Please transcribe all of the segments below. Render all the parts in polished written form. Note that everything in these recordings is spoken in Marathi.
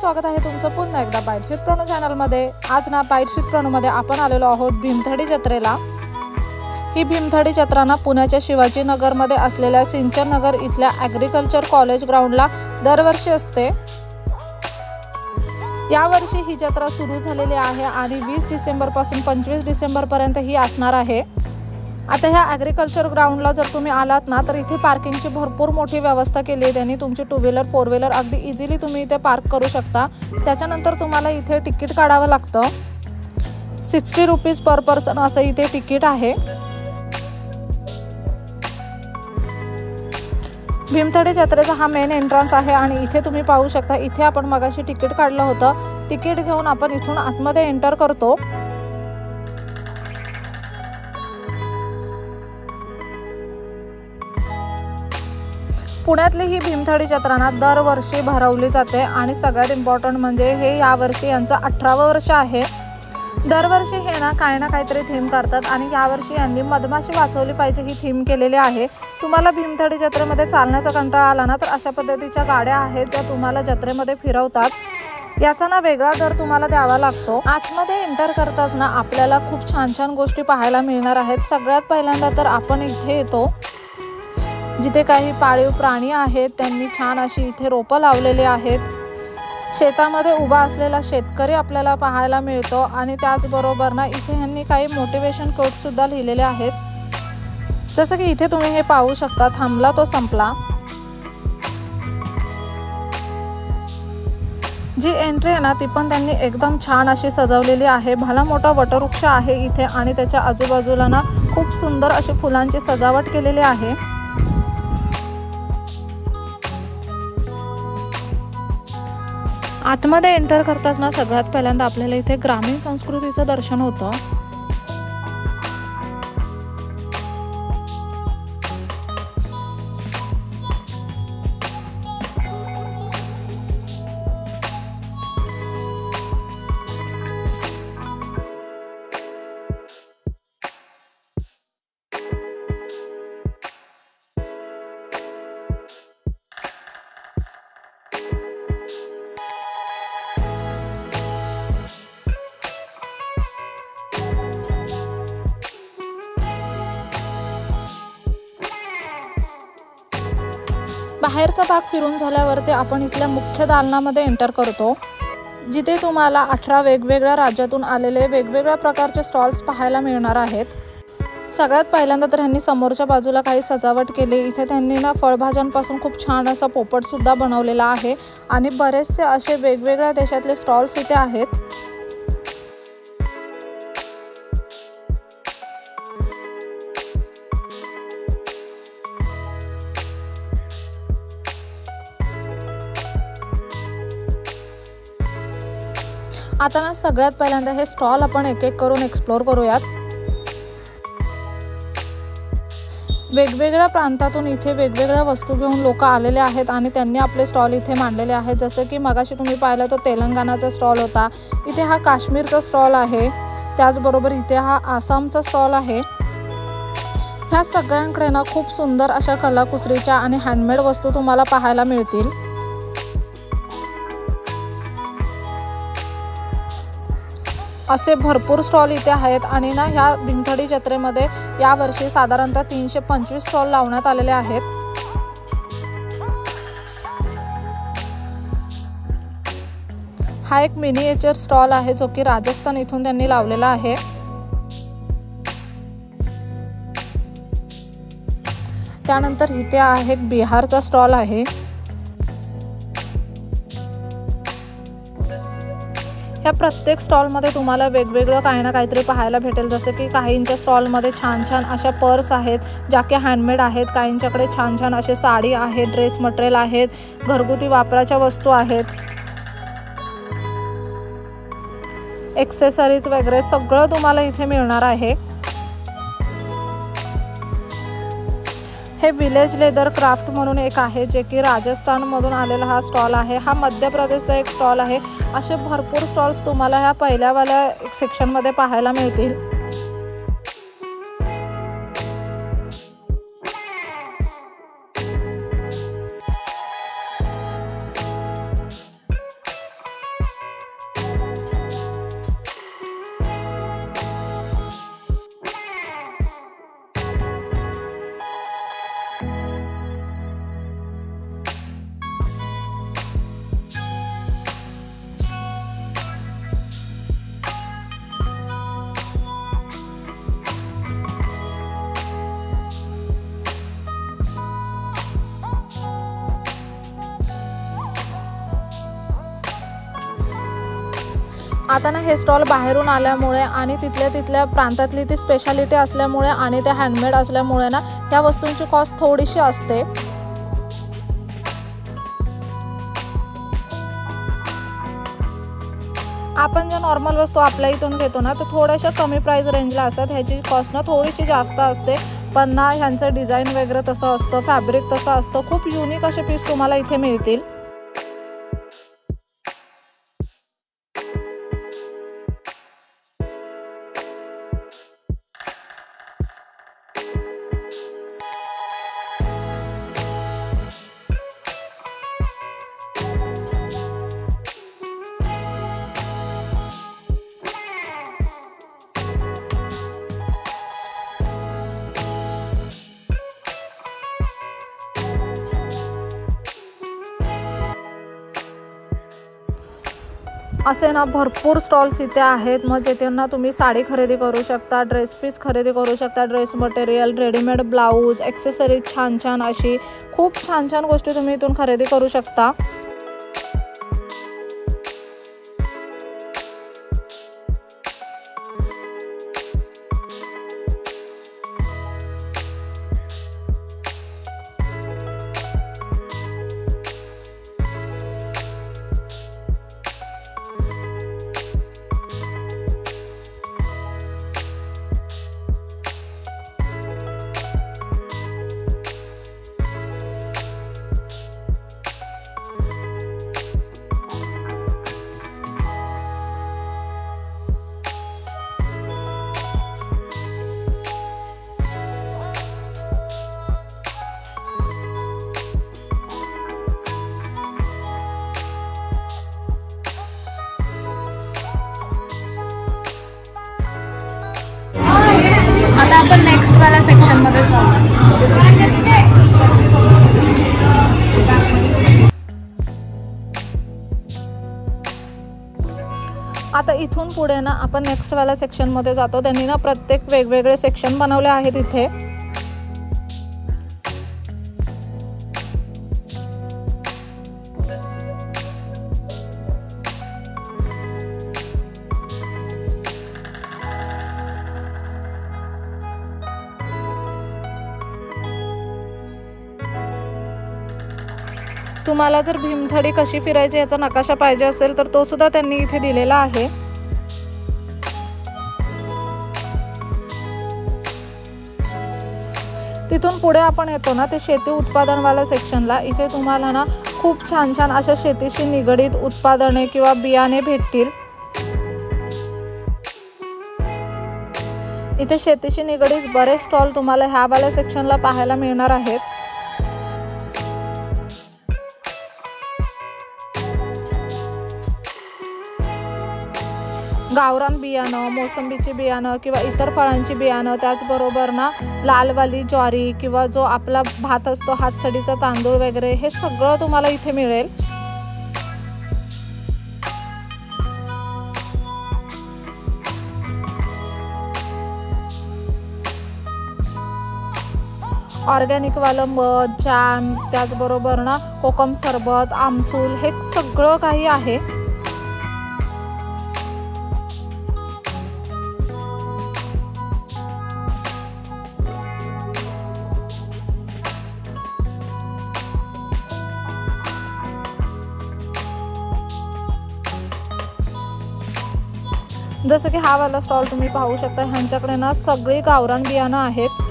स्वागत आहे तुमचं पुन्हा एकदा बाईट्स विथ प्रणू चॅनलमध्ये। आज ना बाईट्स विथ प्रणूमध्ये आपण आलेलो आहोत भीमथडी जत्रेला। ही भीमथडी जत्रा ना पुण्याच्या शिवाजीनगरमध्ये असलेल्या सिंचन नगर इथल्या ॲग्रिकल्चर कॉलेज ग्राउंडला दरवर्षी असते। यावर्षी ही जत्रा सुरू झालेली आहे आणि 20 डिसेंबर पासून 25 डिसेंबर पर्यंत ही असणार आहे। आता ह्या ॲग्रिकल्चर ग्राउंडला जर तुम्ही आलात ना तर इथे पार्किंगची भरपूर मोठी व्यवस्था केली आहे त्यांनी। तुमची 2 व्हीलर 4 व्हीलर अगदी इझिली तुम्ही इथे पार्क करू शकता। त्याच्यानंतर तुम्हाला इथे तिकीट काढावं लागतं। 60 रुपीज पर पर्सन असं इथे तिकीट आहे। भीमथडी जत्रेचा हा मेन एंट्रन्स आहे आणि इथे तुम्ही पाहू शकता। इथे आपण मगाशी तिकीट काढलं होतं। तिकीट घेऊन आपण इथून आतमध्ये एंटर करतो। पुण्यातली ही भीमथडी जत्रा ना दरवर्षी भरवली जाते आणि सगळ्यात इम्पॉर्टंट म्हणजे हे यावर्षी यांचं 18वं वर्ष आहे। दरवर्षी हे ना काही ना काहीतरी थीम करतात आणि यावर्षी यांनी मधमाशी वाचवली पाहिजे ही थीम केलेली आहे। तुम्हाला भीमथडी जत्रेमध्ये चालण्याचा कंटाळा आला ना तर अशा पद्धतीच्या गाड्या आहेत ज्या तुम्हाला जत्रेमध्ये फिरवतात। याचा ना वेगळा दर तुम्हाला द्यावा लागतो। आतमध्ये एंटर करताच ना आपल्याला खूप छान छान गोष्टी पाहायला मिळणार आहेत। सगळ्यात पहिल्यांदा तर आपण इथे येतो जिथे काही पाळीव प्राणी आहेत त्यांनी छान अशी इथे रोपं लावलेली आहेत। शेतामध्ये उभा असलेला शेतकरी आपल्याला पाहायला मिळतो आणि त्याचबरोबर ना इथे यांनी काही मोटिवेशन कोट सुद्धा लिहिलेले आहेत। जसं की इथे तुम्ही हे पाहू शकता, थांबला तो संपला। जी एंट्री आहे ना ती पण त्यांनी एकदम छान अशी सजवलेली आहे। भला मोठा वटवृक्ष आहे इथे आणि त्याच्या आजूबाजूला ना खूप सुंदर अशी फुलांची सजावट केलेली आहे। आतमध्ये एंटर करताच ना सगळ्यात पहिल्यांदा आपल्याला इथे ग्रामीण संस्कृतीचं दर्शन होतं। बाहेरचा भाग फिरून झाल्यावरती आपण इथल्या मुख्य दालनामध्ये एंटर करतो जिथे तुम्हाला 18 वेगवेगळ्या राज्यातून आलेले वेगवेगळ्या प्रकारचे स्टॉल्स पाहायला मिळणार आहेत। सगळ्यात पहिल्यांदा तर ह्यांनी समोरच्या बाजूला काही सजावट केली। इथे त्यांनी ना फळभाज्यांपासून खूप छान असा पोपटसुद्धा बनवलेला आहे आणि बरेचसे असे वेगवेगळ्या देशातले स्टॉल्स इथे आहेत। आता ना सगळ्यात पहिल्यांदा हे स्टॉल आपण एक एक करून एक्सप्लोर करूयात। वेगवेगळ्या प्रांतातून इथे वेगवेगळ्या वस्तू घेऊन लोक आलेले आहेत आणि त्यांनी आपले स्टॉल इथे मांडलेले आहेत। जसं की मगाशी तुम्ही पाहिलं तो तेलंगणाचा स्टॉल होता, इथे हा काश्मीरचा स्टॉल आहे, त्याचबरोबर इथे हा आसामचा स्टॉल आहे। ह्या सगळ्यांकडे ना खूप सुंदर अशा कलाकुसरीच्या आणि हँडमेड वस्तू तुम्हाला पाहायला मिळतील। असे भरपूर स्टॉल इथे आहेत आणि ना ह्या भीमथडी जत्रेमध्ये यावर्षी साधारणतः 325 स्टॉल लावण्यात आलेले आहेत। हा एक मिनिएचर स्टॉल आहे जो की राजस्थान इथून त्यांनी लावलेला आहे। त्यानंतर इथे आहे एक बिहारचा स्टॉल आहे। या प्रत्येक स्टॉलमध्ये तुम्हाला वेगवेगळं काही ना काहीतरी पाहायला भेटेल। जसं की काहींच्या स्टॉलमध्ये छान छान अशा पर्स आहेत ज्या की हँडमेड आहेत, काहींच्याकडे छान छान असे साडी आहे, ड्रेस मटेरियल आहेत, घरगुती वापराच्या वस्तू आहेत, एक्सेसरीज वगैरे सगळं तुम्हाला इथे मिळणार आहे। हे विलेज लेदर क्राफ्ट म्हणून एक आहे जे की राजस्थानमधून आलेला हा स्टॉल आहे। हा मध्य प्रदेशचा एक स्टॉल आहे। असे भरपूर स्टॉल्स तुम्हाला ह्या पहिल्यावाल्या सेक्शनमध्ये पाहायला मिळतील। आता ना हे स्टॉल बाहेरून आल्यामुळे आणि तिथल्या प्रांतातली ती स्पेशालिटी असल्यामुळे आणि ते हँडमेड असल्यामुळे ना ह्या वस्तूंची कॉस्ट थोडीशी असते। आपण ज्या नॉर्मल वस्तू आपल्या इथून घेतो ना तर थोड्याशा कमी प्राइस रेंजला असतात, ह्याची कॉस्ट ना थोडीशी जास्त असते, पण ना ह्यांचं डिझाईन वगैरे तसं असतं, फॅब्रिक तसं असतं, खूप युनिक असे पीस तुम्हाला इथे मिळतील। असे ना भरपूर स्टॉल्स इथे आहेत, मग जेथे ना तुम्ही साडी खरेदी करू शकता, ड्रेस पीस खरेदी करू शकता, dress material, readymade blouse, accessories छान छान अशी खूप छान छान गोष्टी तुम्ही इथून खरेदी करू शकता। आता आपण नेक्स्ट वाला सेक्शन मध्ये जाऊ। आता इथून पुढे ना आपण नेक्स्ट वाला सेक्शन मध्ये जातो। त्यांनी ना प्रत्येक वेगवेगळे सेक्शन बनवले आहेत इथे। तुम्हाला जर भीमथडी कशी फिरायची याचा नकाशा पाहिजे असेल तर तो सुद्धा त्यांनी इथे दिलेला आहे। तिथून पुढे आपण येतो ना ते शेती उत्पादनवाला सेक्शनला। इथे तुम्हाला ना खूप छान छान अशा शेतीशी निगडीत उत्पादने किंवा बियाणे भेटतील। इथे शेतीशी निगडीत बरेच स्टॉल तुम्हाला ह्या वाल्या सेक्शनला पाहायला मिळणार आहेत। गावरान बियाणं, मोसंबीची बियाणं किंवा इतर फळांची बियाणं, त्याचबरोबर ना लालवाली ज्वारी किंवा जो आपला भात असतो हातसडीचा तांदूळ वगैरे हे सगळं तुम्हाला इथे मिळेल। ऑर्गॅनिक वालं मध, जॅम, त्याचबरोबर ना कोकम सरबत, आमचूल हे सगळं काही आहे। जसं की हा वाला स्टॉल तुम्ही पाहू शकता, ह्यांच्याकडे ना सगळी गावरान बियाणं आहेत।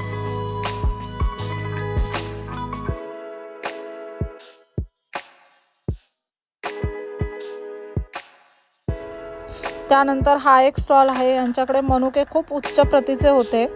त्यानंतर हा एक स्टॉल आहे, यांच्याकडे मनुके खूप उच्च प्रतीचे होते।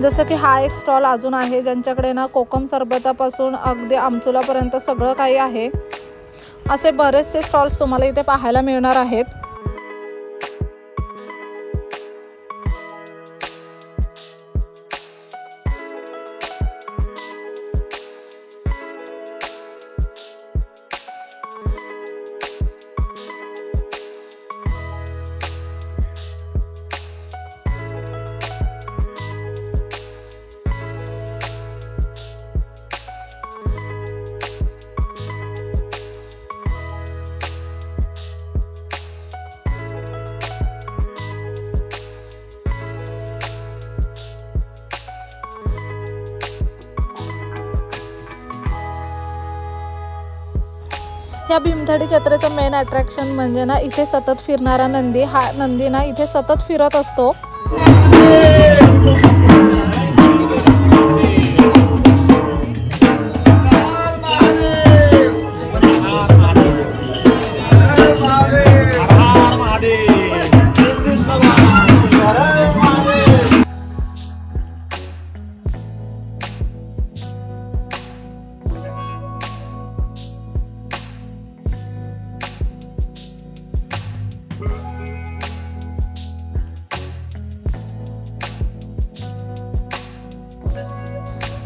जसं की हा एक स्टॉल अजून आहे, ज्यांच्याकडे ना कोकम सरबतापासून अगदी आमचुलापर्यंत सगळं काही आहे। असे बरेचसे स्टॉल्स तुम्हाला इथे पाहायला मिळणार आहेत। या भीमथडी जत्रेचं मेन अट्रॅक्शन म्हणजे ना इथे सतत फिरणारा नंदी. हा नंदी ना इथे सतत फिरत असतो.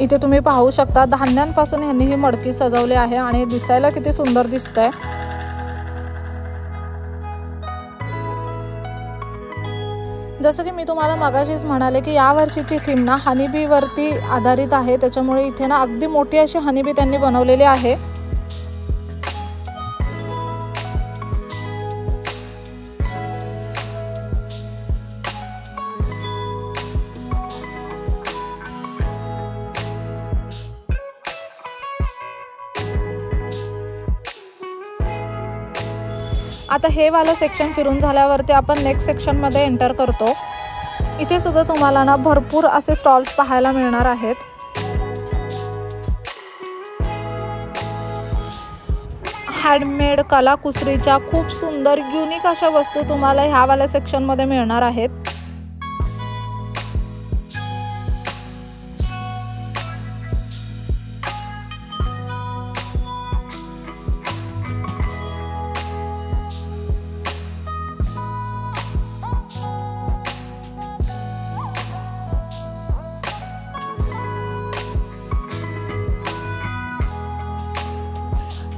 इथे तुम्ही पाहू शकता धान्यांपासून ह्यांनी ही मडकी सजवली आहे आणि दिसायला किती सुंदर दिसतंय. जसं की मी तुम्हाला मगाशीच म्हणाले की या वर्षीची थीम ना हनीबी वरती आधारित आहे. त्याच्यामुळे इथे ना अगदी मोठी अशी हनीबी त्यांनी बनवलेली आहे. आता हे वाला सेक्शन फिरून झाल्यावरती आपण नेक्स्ट सेक्शनमध्ये एंटर करतो. इथे सुद्धा तुम्हाला ना भरपूर असे स्टॉल्स पाहायला मिळणार आहेत. हँडमेड कलाकुसरीच्या खूप सुंदर युनिक अशा वस्तू तुम्हाला ह्या वाल्या सेक्शनमध्ये मिळणार आहेत.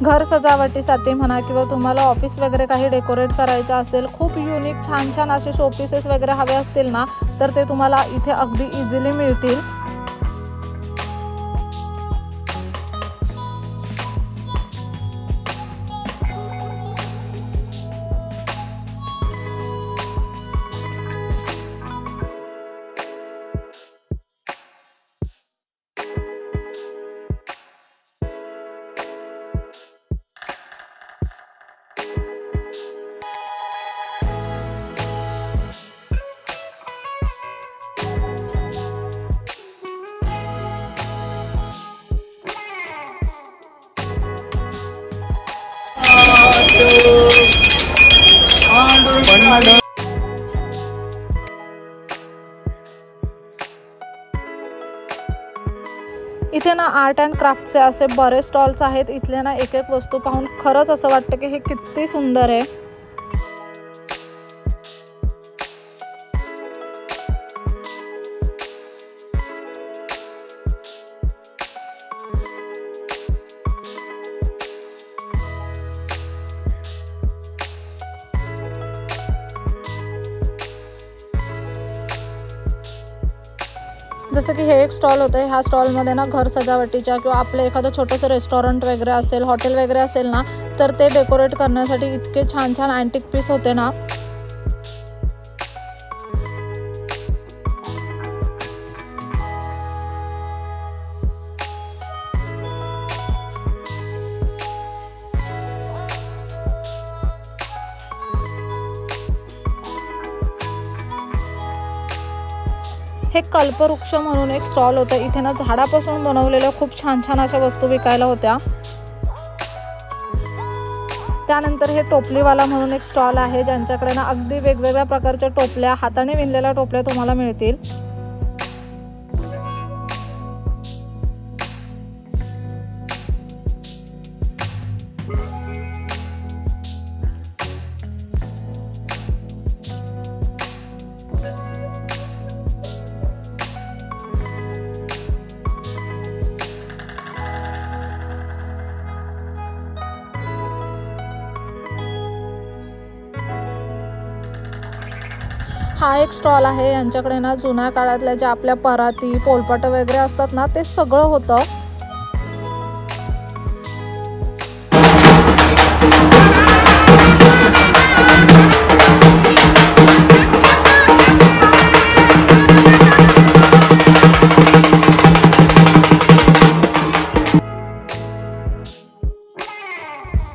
घर सजावटीसाठी म्हणा किंवा तुम्हाला ऑफिस वगैरे काही डेकोरेट करायचं असेल, खूप युनिक छान छान असे शोपीसेस वगैरे हवे असतील ना तर ते तुम्हाला इथे अगदी इझिली मिळतील. इथे ना आर्ट अँड क्राफ्टचे असे बरेच स्टॉल्स आहेत. इथले ना एक एक वस्तू पाहून खरंच असं वाटतं की हे किती सुंदर आहे. जसं की हे एक स्टॉल होतं. ह्या स्टॉलमध्ये ना घर सजावटीच्या किंवा आपलं एखादं छोटंसं रेस्टॉरंट वगैरे असेल, हॉटेल वगैरे असेल ना तर ते डेकोरेट करण्यासाठी इतके छान छान अँटिक पीस होते ना. हे कल्पवृक्ष म्हणून एक स्टॉल होतं. इथे ना झाडापासून बनवलेल्या खूप छान छान अशा वस्तू विकायला होत्या. त्यानंतर हे टोपलीवाला म्हणून एक स्टॉल आहे ज्यांच्याकडे ना अगदी वेगवेगळ्या प्रकारच्या टोपल्या, हाताने विणलेल्या टोपल्या तुम्हाला मिळतील. हा एक स्टॉल आहे. यांच्याकडे ना जुन्या काळातल्या ज्या आपल्या पराती, पोलपाट वगैरे असतात ना ते सगळं होतं.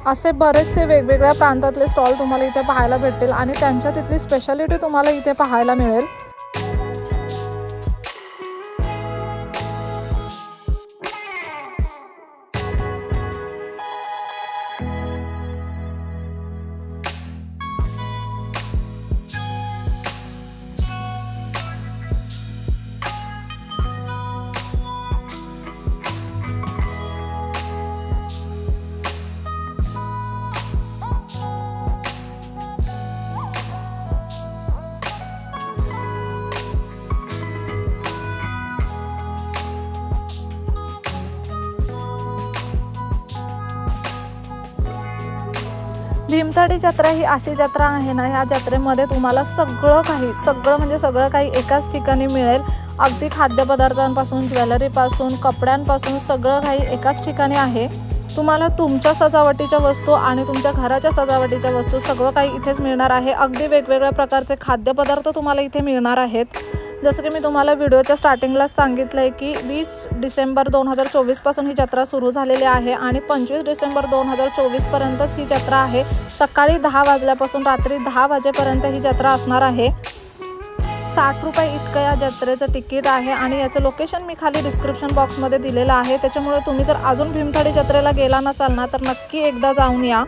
असे बरेचसे वेगवेगळ्या प्रांतातले स्टॉल तुम्हाला इथे पाहायला भेटतील आणि त्यांच्या तिथली स्पेशालिटी तुम्हाला इथे पाहायला मिळेल। भीमथडी जत्रा ही अशी जत्रा आहे ना, ह्या जत्रेमध्ये तुम्हाला सगळं काही एकाच ठिकाणी मिळेल। अगदी खाद्यपदार्थांपासून ज्वेलरीपासून कपड्यांपासून सगळं काही एकाच ठिकाणी आहे। तुम्हाला तुमच्या सजावटीच्या वस्तू आणि तुमच्या घराच्या सजावटीच्या वस्तू सगळं काही इथेच मिळणार आहे। अगदी वेगवेगळ्या प्रकारचे खाद्यपदार्थ तुम्हाला इथे मिळणार आहेत। जसं की मी तुम्हाला व्हिडिओच्या स्टार्टिंगलाच सांगितलं आहे की 20 डिसेंबर 2024 पासून ही जत्रा सुरू झालेली आहे आणि 25 डिसेंबर 2024 पर्यंतच ही जत्रा आहे। सकाळी 10 वाजल्यापासून रात्री 10 वाजेपर्यंत ही जत्रा असणार आहे। 60 रुपये इतकं या जत्रेचं तिकीट आहे आणि याचं लोकेशन मी खाली डिस्क्रिप्शन बॉक्समध्ये दिलेलं आहे। त्याच्यामुळे तुम्ही जर अजून भीमथडी जत्रेला गेला नसाल ना तर नक्की एकदा जाऊन या।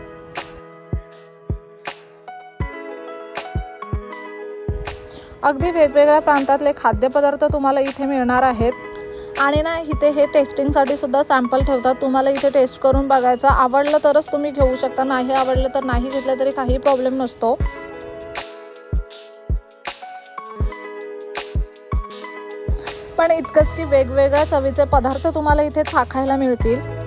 अगदी वेगवेगळ्या प्रांतातले खाद्यपदार्थ तुम्हाला इथे मिळणार आहेत आणि ना इथे हे टेस्टिंगसाठी सुद्धा सॅम्पल ठेवतात। तुम्हाला इथे टेस्ट करून बघायचं, आवडलं तरच तुम्ही घेऊ शकता, नाही आवडलं तर नाही घेतलं तरी काही प्रॉब्लेम नसतो। पण इतकंच की वेगवेगळ्या चवीचे पदार्थ तुम्हाला इथे चाखायला मिळतील।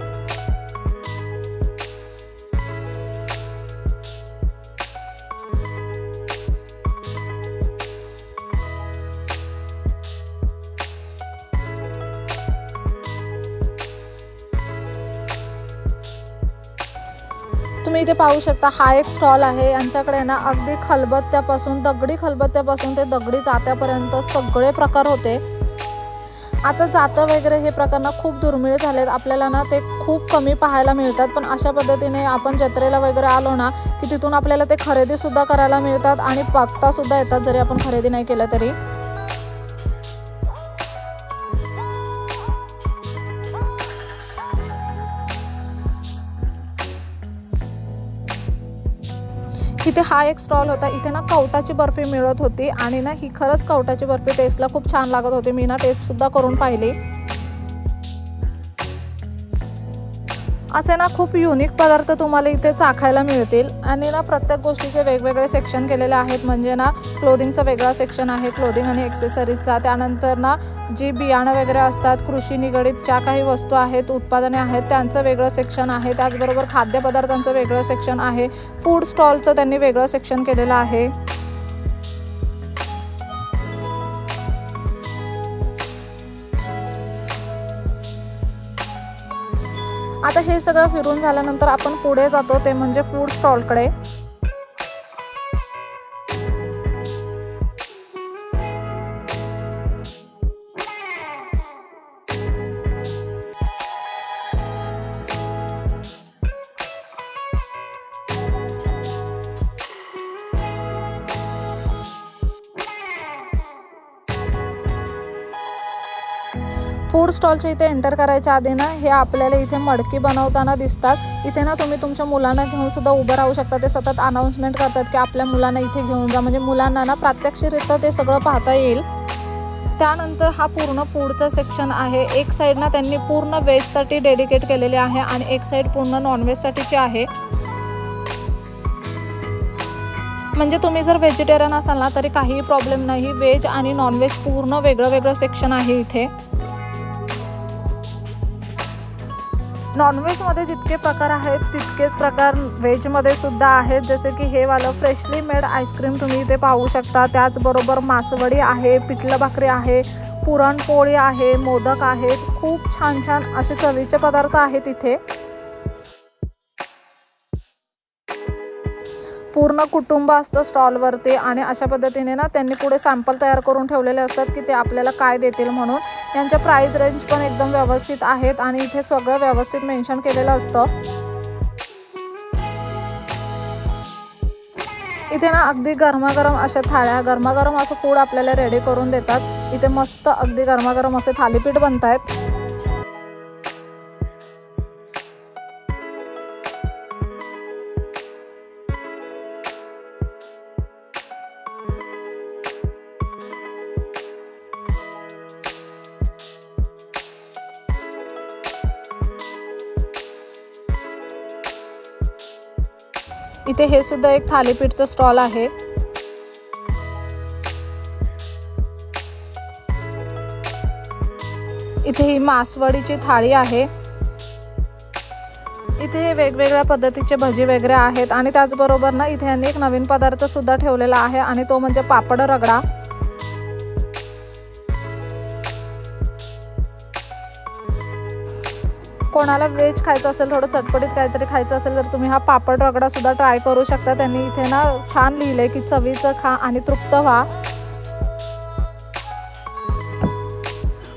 तुम्ही इथे पाहू शकता हा एक स्टॉल आहे। यांच्याकडे ना अगदी खलबत्त्यापासून दगडी खलबत्त्यापासून ते दगडी जात्यापर्यंत सगळे प्रकार होते। आता जातं वगैरे हे प्रकार ना खूप दुर्मिळ झालेत, आपल्याला ना ते खूप कमी पाहायला मिळतात। पण अशा पद्धतीने आपण जत्रेला वगैरे आलो ना की तिथून आपल्याला ते खरेदी सुद्धा करायला मिळतात आणि बघता सुद्धा येतात जरी आपण खरेदी नाही केलं तरी। इथे हा एक स्टॉल होता। इथे ना कवटाची बर्फी मिळत होती आणि ना ही खरंच कवटाची बर्फी टेस्टला खूप छान लागत होती। मी ना टेस्ट सुद्धा करून पाहिली। असे ना खूप युनिक पदार्थ तुम्हाला इथे चाखायला मिळतील आणि ना प्रत्येक गोष्टीचे वेगवेगळे सेक्शन केलेले आहेत। म्हणजे ना क्लोथिंगचा वेगळा सेक्शन आहे, क्लोथिंग आणि एक्सेसरीजचा। त्यानंतर ना जी बियाणं वगैरे असतात, कृषी निगडित ज्या काही वस्तू आहेत, उत्पादने आहेत, त्यांचं वेगळं सेक्शन आहे। त्याचबरोबर खाद्यपदार्थांचं वेगळं सेक्शन आहे। फूड स्टॉलचं त्यांनी वेगळं सेक्शन केलेलं आहे। आता हे सगळं फिरून झाल्यानंतर आपण पुढे जातो ते म्हणजे फूड स्टॉलकडे। फूड स्टॉलच्या इथे एंटर करायच्या आधी ना हे आपल्याला इथे मडकी बनवताना दिसतात। इथे ना तुम्ही तुमच्या मुलांना घेऊन सुद्धा उभं राहू शकता। ते सतत अनाउन्समेंट करतात की आपल्या मुलांना इथे घेऊन जा, म्हणजे मुलांना ना प्रात्यक्षिकरित्या ते सगळं पाहता येईल। त्यानंतर हा पूर्ण फूडचा सेक्शन आहे। एक साईड ना त्यांनी पूर्ण व्हेजसाठी डेडिकेट केलेले आहे आणि एक साईड पूर्ण नॉनव्हेजसाठीची आहे। म्हणजे तुम्ही जर व्हेजिटेरियन असाल ना तरी काही प्रॉब्लेम नाही, व्हेज आणि नॉनव्हेज पूर्ण वेगळं वेगळं सेक्शन आहे इथे। नॉनव्हेजमध्ये जितके प्रकार आहेत तितकेच प्रकार व्हेजमध्ये सुद्धा आहेत। जसे की हे वालं फ्रेशली मेड आईस्क्रीम तुम्ही इथे पाहू शकता। त्याचबरोबर मासवडी आहे, पिठलं भाकरी आहे, पुरणपोळी आहे, मोदक आहेत। खूप छान छान असे चवीचे पदार्थ आहेत इथे। पूर्ण कुटुंब असतं स्टॉलवरती आणि अशा पद्धतीने ना त्यांनी पुढे सॅम्पल तयार करून ठेवलेले असतात की ते आपल्याला काय देतील म्हणून। यांच्या प्राइस रेंज पण एकदम व्यवस्थित आहेत आणि इथे सगळं व्यवस्थित मेन्शन केलेलं असतं। इथे ना अगदी गरमागरम अशा थाळ्या, गरमागरम असं फूड आपल्याला रेडी करून देतात। इथे मस्त अगदी गरमागरम असे थालीपीठ बनतायत। इथे हे सुद्धा एक थालीपीठचं स्टॉल आहे। इथे ही मासवडीची थाळी आहे। इथे हे वेगवेगळ्या पद्धतीचे भजी वगैरे आहेत आणि त्याचबरोबर ना इथे यांनी एक नवीन पदार्थ सुद्धा ठेवलेला आहे आणि तो म्हणजे पापड रगडा। कोणाला व्हेज खायचं असेल, थोडं चटपटीत काहीतरी खायचं असेल तर तुम्ही हा पापड रगडा सुद्धा ट्राय करू शकता। त्यांनी इथे ना छान लिहिलंय की चवीचं खा आणि तृप्त व्हा।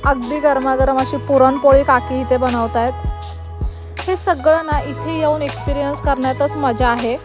अगदी गरमागरम अशी पुरणपोळी काकी इथे बनवतायत। हे सगळं ना इथे येऊन एक्सपिरियन्स करण्यातच मजा आहे।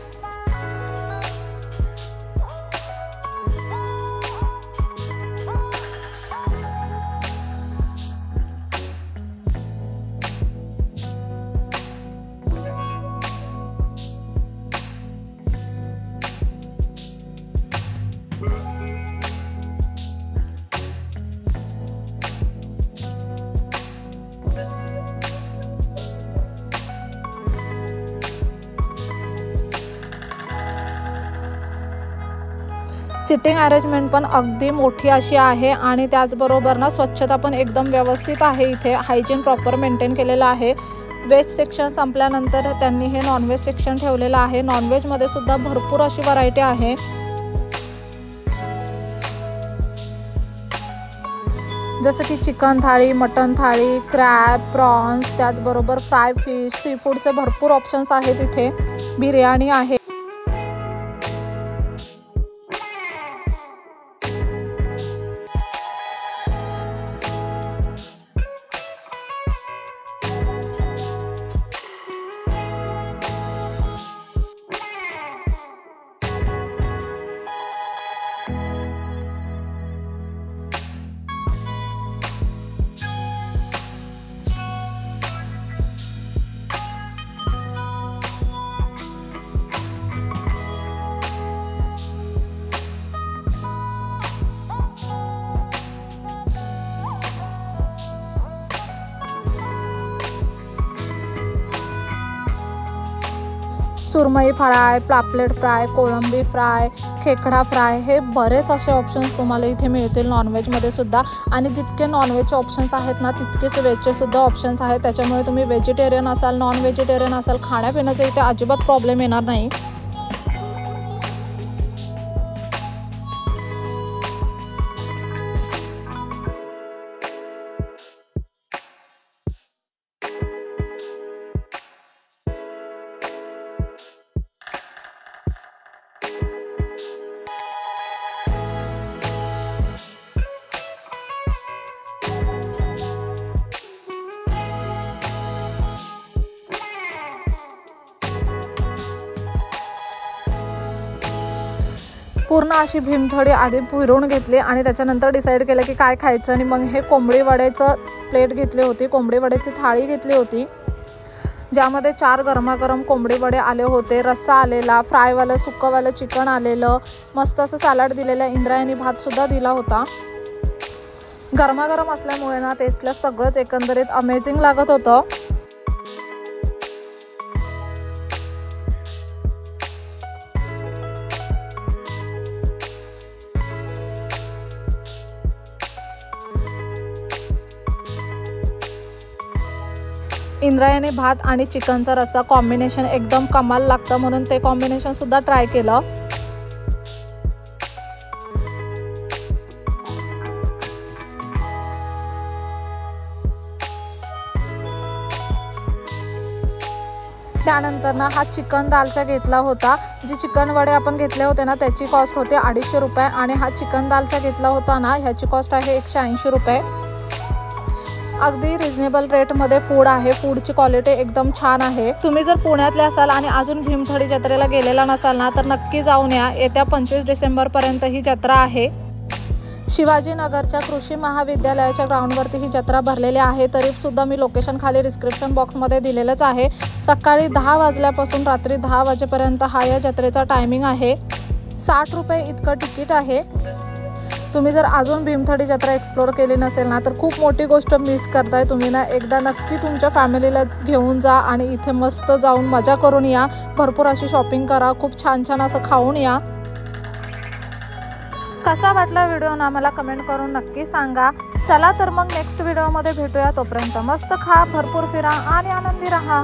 सिटिंग अरेंजमेंट पण अगदी मोठी अशी आहे आणि त्याचबरोबर ना स्वच्छता पण एकदम व्यवस्थित आहे। इथे हायजीन प्रॉपर मेंटेन केलेलं आहे। व्हेज सेक्शन संपल्यानंतर त्यांनी हे नॉनव्हेज सेक्शन ठेवलेलं आहे। नॉनव्हेजमध्ये सुद्धा भरपूर अशी व्हरायटी आहे। जसं की चिकन थाळी, मटन थाळी, क्रॅब, प्रॉन्स, त्याचबरोबर फ्राय फिश, सी फूडचे भरपूर ऑप्शन्स आहेत। इथे बिर्याणी आहे। सुरमई फ्राय, पापलेट फ्राय, कोळंबी फ्राय, खेकडा फ्राय, हे बरेच असे ऑप्शन्स तुम्हाला इथे मिळतील नॉनव्हेजमध्ये सुद्धा। आणि जितके नॉनव्हेजचे ऑप्शन्स आहेत ना तितकेच व्हेजचे सुद्धा ऑप्शन्स आहेत। त्याच्यामुळे तुम्ही व्हेजिटेरियन असाल, नॉन व्हेजिटेरियन असाल, खाण्यापिण्याचा इथे अजिबात प्रॉब्लेम येणार नाही। पूर्ण अशी भीमथडी आधी फिरून घेतली आणि त्याच्यानंतर डिसाईड केलं की काय खायचं आणि मग हे कोंबडी वड्याचं प्लेट घेतली होती, कोंबडी वड्याची थाळी घेतली होती, ज्यामध्ये 4 गरमागरम कोंबडी वडे आले होते, रस्सा आलेला, फ्रायवालं सुक्कंवालं चिकन आलेलं, मस्त असं सॅलड दिलेलं, इंद्रायणी भातसुद्धा दिला होता। गरमागरम असल्यामुळे ना टेस्टला सगळंच एकंदरीत अमेझिंग लागत होतं। इंद्रायणी भात आणि चिकनचा रस्सा कॉम्बिनेशन एकदम कमाल लागतं, म्हणून ते कॉम्बिनेशन सुद्धा ट्राय केलं। त्यानंतर ना हा चिकन दालचा घेतला होता। जी चिकन वडे आपण घेतले होते ना त्याची कॉस्ट होते 250 रुपये आणि हा चिकन दालचा घेतला होता ना ह्याची कॉस्ट आहे 180 रुपये। अगदी रिझनेबल रेटमध्ये फूड आहे. फूडची क्वालिटी एकदम छान आहे. तुम्ही जर पुण्यातले असाल आणि अजून भीमथडी जत्रेला गेलेला नसाल ना तर नक्की जाऊन या. येत्या 25 डिसेंबरपर्यंत ही जत्रा आहे. शिवाजीनगरच्या कृषी महाविद्यालयाच्या ग्राउंडवरती ही जत्रा भरलेली आहे. तरीसुद्धा मी लोकेशन खाली डिस्क्रिप्शन बॉक्समध्ये दिलेलंच आहे. सकाळी 10 वाजल्यापासून रात्री 10 वाजेपर्यंत हा या जत्रेचा टायमिंग आहे. 60 रुपये इतकं तिकीट आहे. तुम्ही जर अजून भीमथडी जत्रा एक्सप्लोर केली नसेल ना तर खूप मोठी गोष्ट मिस करताय तुम्ही ना. एकदा नक्की तुमच्या फॅमिलीला घेऊन जा आणि इथे मस्त जाऊन मजा करून या. भरपूर अशी शॉपिंग करा. खूप छान छान असं खाऊन या. कसा वाटला व्हिडिओ ना मला कमेंट करून नक्की सांगा. चला तर मग नेक्स्ट व्हिडिओमध्ये भेटूया. तोपर्यंत मस्त खा, भरपूर फिरा आणि आनंदी राहा.